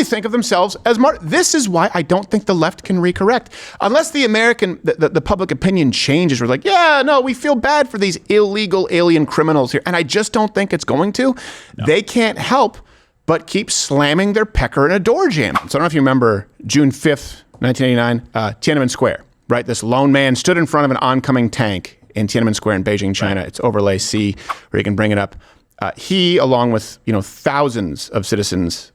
really think of themselves as This is why I don't think the left can recorrect. Unless the public opinion changes. We're like, yeah, no, we feel bad for these illegal alien criminals here. And I just don't think it's going to. No. They can't help but keep slamming their pecker in a door jamb. So I don't know if you remember June 5th, 1989, Tiananmen Square, right? This lone man stood in front of an oncoming tank in Tiananmen Square in Beijing, China. Right. It's overlay C, where you can bring it up. He, along with thousands of citizens,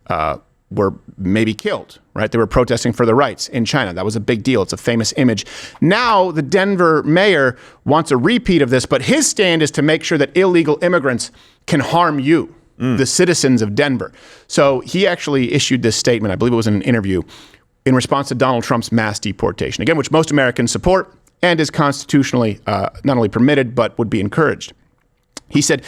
were maybe killed, right? They were protesting for their rights in China. That was a big deal. It's a famous image. Now, the Denver mayor wants a repeat of this, but his stand is to make sure that illegal immigrants can harm you, the citizens of Denver. So he actually issued this statement, I believe it was in an interview, in response to Donald Trump's mass deportation, again, which most Americans support and is constitutionally not only permitted, but would be encouraged. He said,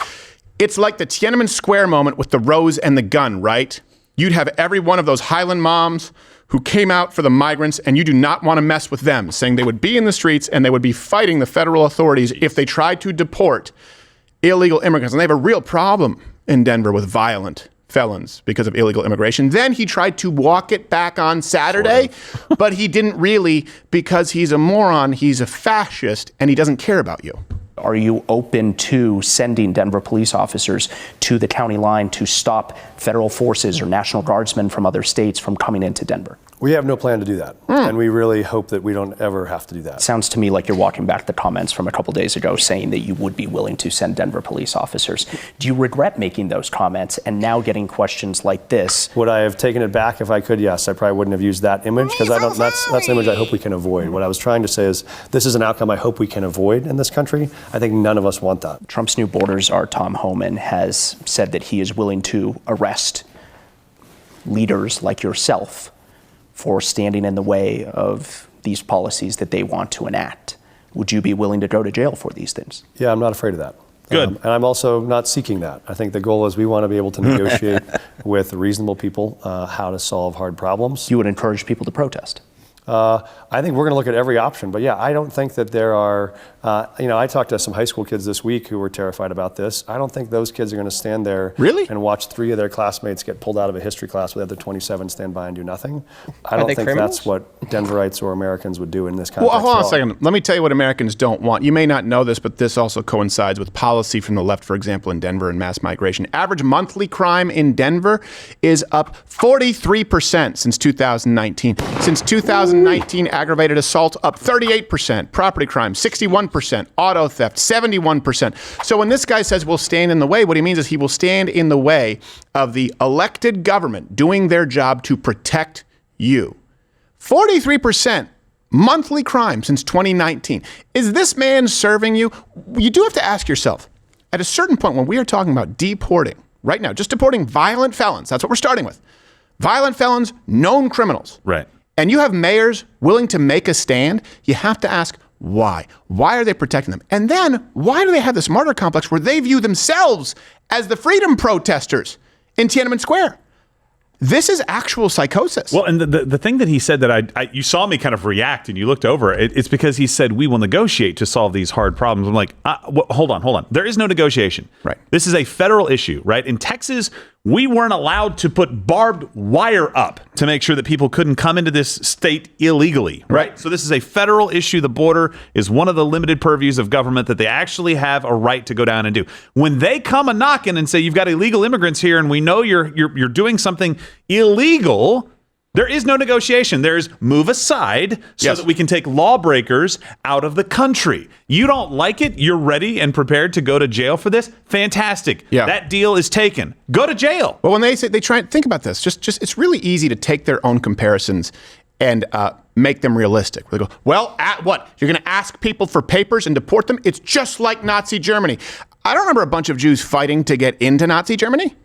"It's like the Tiananmen Square moment with the rose and the gun, right? You'd have every one of those Highland moms who came out for the migrants, and you do not want to mess with them," saying they would be in the streets and they would be fighting the federal authorities if they tried to deport illegal immigrants. And they have a real problem in Denver with violent felons because of illegal immigration. Then he tried to walk it back on Saturday, but he didn't really, because he's a moron, he's a fascist, and he doesn't care about you. Are you open to sending Denver police officers to the county line to stop federal forces or National Guardsmen from other states from coming into Denver? We have no plan to do that. And we really hope that we don't ever have to do that. Sounds to me like you're walking back the comments from a couple days ago saying that you would be willing to send Denver police officers. Do you regret making those comments and now getting questions like this? Would I have taken it back if I could? Yes, I probably wouldn't have used that image because that's an image I hope we can avoid. What I was trying to say is this is an outcome I hope we can avoid in this country. I think none of us want that. Trump's new border czar, Tom Homan, has said that he is willing to arrest leaders like yourself for standing in the way of these policies that they want to enact. Would you be willing to go to jail for these things? Yeah, I'm not afraid of that. Good. And I'm also not seeking that. I think the goal is we want to be able to negotiate with reasonable people how to solve hard problems. You would encourage people to protest? I think we're going to look at every option. But yeah, I don't think that there are, I talked to some high school kids this week who were terrified about this. I don't think those kids are going to stand there and watch 3 of their classmates get pulled out of a history class with the other 27 stand by and do nothing. I don't think that's what Denverites or Americans would do in this context. Well, hold on a second. Let me tell you what Americans don't want. You may not know this, but this also coincides with policy from the left, for example, in Denver and mass migration. Average monthly crime in Denver is up 43% since 2019. Since 2019, aggravated assault up 38%, property crime 61%, auto theft 71%. So when this guy says we'll stand in the way, what he means is he will stand in the way of the elected government doing their job to protect you. 43% monthly crime since 2019. Is this man serving you? You do have to ask yourself, at a certain point when we are talking about deporting, right now, just deporting violent felons, that's what we're starting with. Violent felons, known criminals. Right. And you have mayors willing to make a stand, you have to ask why. Why are they protecting them? And then why do they have this martyr complex where they view themselves as the freedom protesters in Tiananmen Square? This is actual psychosis. Well, and the thing that he said that you saw me kind of react and you looked over, it's because he said we will negotiate to solve these hard problems. I'm like, hold on. There is no negotiation. Right. This is a federal issue, right? In Texas, we weren't allowed to put barbed wire up to make sure that people couldn't come into this state illegally, right? So this is a federal issue. The border is one of the limited purviews of government that they actually have a right to go down and do. When they come a knocking and say you've got illegal immigrants here and we know you're doing something illegal, there is no negotiation. There's move aside so that we can take lawbreakers out of the country. You don't like it? You're ready and prepared to go to jail for this? Fantastic. Yeah. That deal is taken. Go to jail. Well, when they say, they try and think about this, just it's really easy to take their own comparisons and make them realistic. They go, well, at what? You're going to ask people for papers and deport them? It's just like Nazi Germany. I don't remember a bunch of Jews fighting to get into Nazi Germany.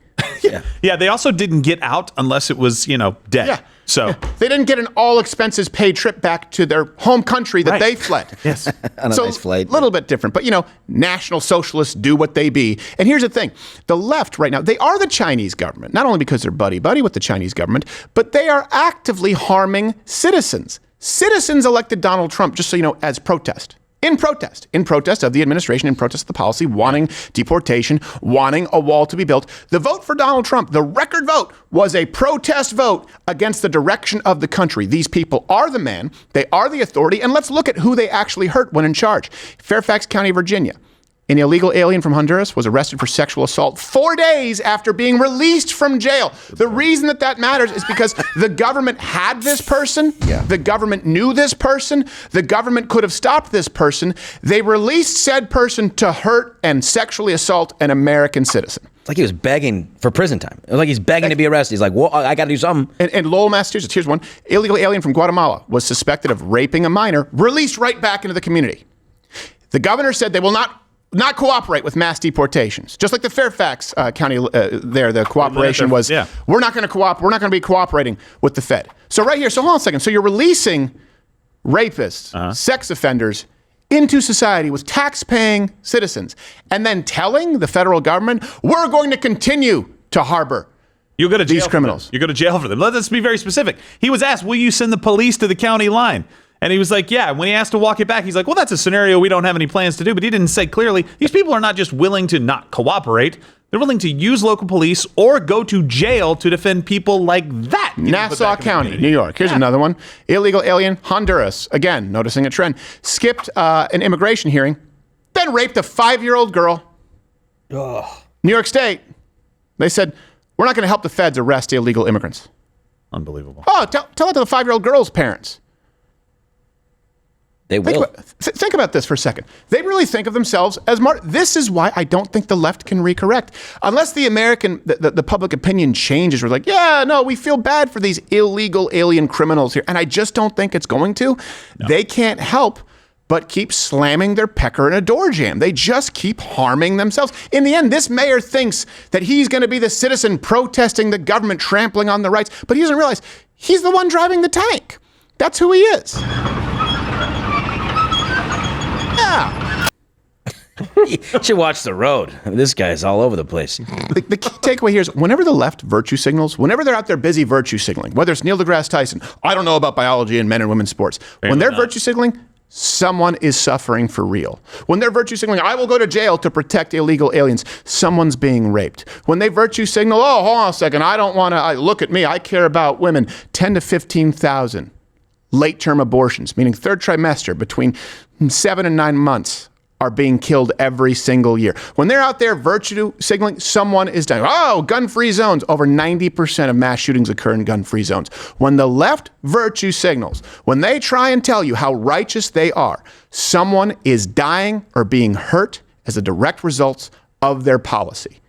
Yeah, they also didn't get out unless it was, dead. Yeah. So they didn't get an all expenses paid trip back to their home country that they fled. Yes. On a nice flight. A little bit different. But, National Socialists do what they be. And here's the thing. The left right now, they are the Chinese government, not only because they're buddy-buddy with the Chinese government, but they are actively harming citizens. Citizens elected Donald Trump, just so you know, as protest. in protest of the administration, in protest of the policy, wanting deportation, wanting a wall to be built. The vote for Donald Trump, the record vote, was a protest vote against the direction of the country. These people are the man, they are the authority, and let's look at who they actually hurt when in charge. Fairfax County, Virginia. An illegal alien from Honduras was arrested for sexual assault 4 days after being released from jail. The reason that matters is because the government had this person. The government knew this person. The government could have stopped this person. They released said person to hurt and sexually assault an American citizen. It's like he was begging for prison time. It was like he's begging to be arrested. He's like, well, I got to do something. In Lowell, Massachusetts, here's one. Illegal alien from Guatemala was suspected of raping a minor, released right back into the community. The governor said they will not cooperate with mass deportations. Just like the Fairfax County the cooperation was, we're not going to cooperate. We're not going to be cooperating with the Fed. So right here, hold on a second. So you're releasing rapists, sex offenders into society with tax-paying citizens, and then telling the federal government, we're going to continue to harbor you go to these criminals. You go to jail for them. Let's be very specific. He was asked, will you send the police to the county line? And he was like, yeah. When he asked to walk it back, he's like, well, that's a scenario we don't have any plans to do. But he didn't say clearly, these people are not just willing to not cooperate. They're willing to use local police or go to jail to defend people like that. Nassau County, New York. Here's another one. Illegal alien, Honduras. Again, noticing a trend. Skipped an immigration hearing, then raped a 5-year-old girl. Ugh. New York State, they said, we're not going to help the feds arrest illegal immigrants. Unbelievable. Oh, tell that to the 5-year-old girl's parents. They will. Think about this for a second. They really think of themselves as this is why I don't think the left can recorrect. Unless the public opinion changes. We're like, yeah, no, we feel bad for these illegal alien criminals here. And I just don't think it's going to. No. They can't help but keep slamming their pecker in a door jam. They just keep harming themselves. In the end, this mayor thinks that he's going to be the citizen protesting the government, trampling on the rights. But he doesn't realize he's the one driving the tank. That's who he is. Yeah. You should watch the road. This guy's all over the place. The key takeaway here is whenever the left virtue signals, whenever they're out there busy virtue signaling, whether it's Neil deGrasse Tyson, I don't know about biology and men and women's sports. When they're virtue signaling, someone is suffering for real. When they're virtue signaling, I will go to jail to protect illegal aliens, someone's being raped. When they virtue signal, oh, hold on a second, I don't want to, look at me, I care about women, 10 to 15,000 late-term abortions, meaning third trimester between 7 and 9 months are being killed every single year. When they're out there virtue signaling, someone is dying. Oh, gun-free zones. Over 90% of mass shootings occur in gun-free zones. When the left virtue signals, when they try and tell you how righteous they are, someone is dying or being hurt as a direct result of their policy.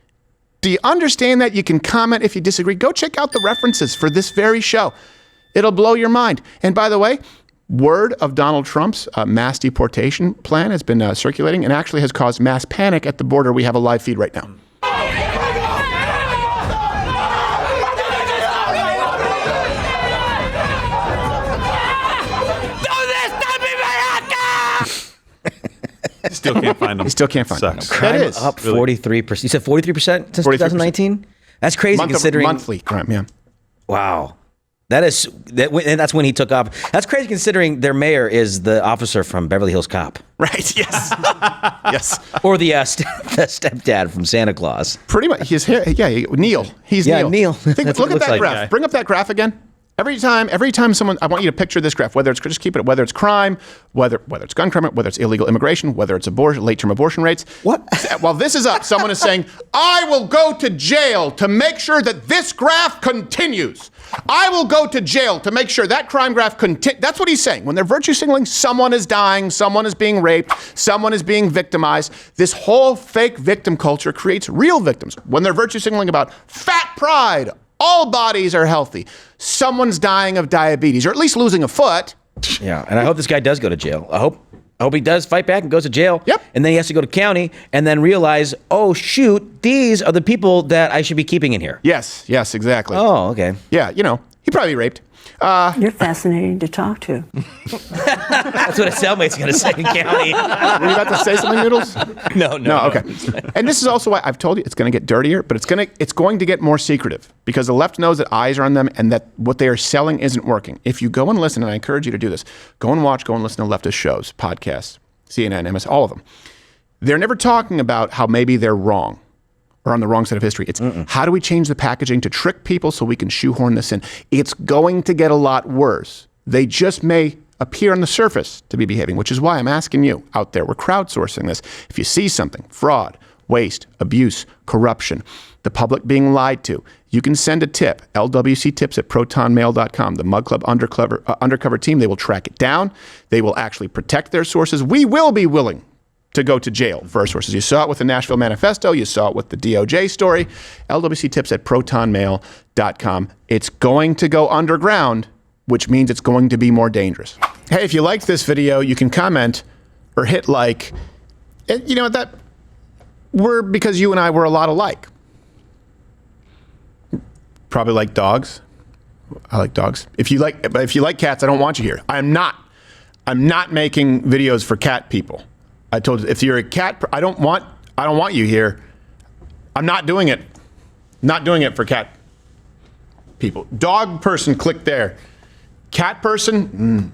Do you understand that? You can comment if you disagree. Go check out the references for this very show. It'll blow your mind. And by the way, word of Donald Trump's mass deportation plan has been circulating and actually has caused mass panic at the border. We have a live feed right now. Still can't find them. He still can't find them. Crime that is up 43%. You said 43% since 2019? That's crazy considering... Monthly crime, yeah. Wow. And that's when he took off. That's crazy considering their mayor is the officer from Beverly Hills Cop. Right, yes. Yes. Or the stepdad from Santa Claus. Pretty much. His hair, Neil. He's Neil. Neil. Look at that graph. Bring up that graph again. Every time someone, I want you to picture this graph, whether it's crime, whether it's gun crime, whether it's illegal immigration, whether it's abortion, late-term abortion rates. What? While this is up, someone is saying, I will go to jail to make sure that this graph continues. I will go to jail to make sure that crime graph continues. That's what he's saying. When they're virtue signaling, someone is dying, someone is being raped, someone is being victimized. This whole fake victim culture creates real victims. When they're virtue signaling about fat pride, all bodies are healthy. Someone's dying of diabetes, or at least losing a foot. Yeah, and I hope this guy does go to jail. I hope he does fight back and goes to jail. Yep. And then he has to go to county and then realize, oh, shoot, these are the people that I should be keeping in here. Yes, exactly. Oh, okay. Yeah, he probably raped. You're fascinating to talk to. That's what a cellmate's going to say in county. Were you about to say something, Noodles? No. Okay. And this is also why I've told you it's going to get dirtier, but it's going to get more secretive because the left knows that eyes are on them and that what they are selling isn't working. If you go and listen, and I encourage you to do this, go and listen to leftist shows, podcasts, CNN, MS, all of them. They're never talking about how maybe they're wrong or on the wrong side of history. It's how do we change the packaging to trick people so we can shoehorn this in? It's going to get a lot worse. They just may appear on the surface to be behaving, which is why I'm asking you out there. We're crowdsourcing this. If you see something, fraud, waste, abuse, corruption, the public being lied to, you can send a tip, lwctips@protonmail.com. The Mug Club undercover team, they will track it down. They will actually protect their sources. We will be willing to go to jail for our sources. You saw it with the Nashville Manifesto. You saw it with the DOJ story. lwctips@protonmail.com. It's going to go underground, which means it's going to be more dangerous. Hey, if you liked this video, you can comment or hit like. And you know what? That because you and I were a lot alike. Probably like dogs. I like dogs. If you like cats, I don't want you here. I'm not making videos for cat people. I told you, if you're a cat, I don't want you here. I'm not doing it. Not doing it for cat people. Dog person, click there. Cat person,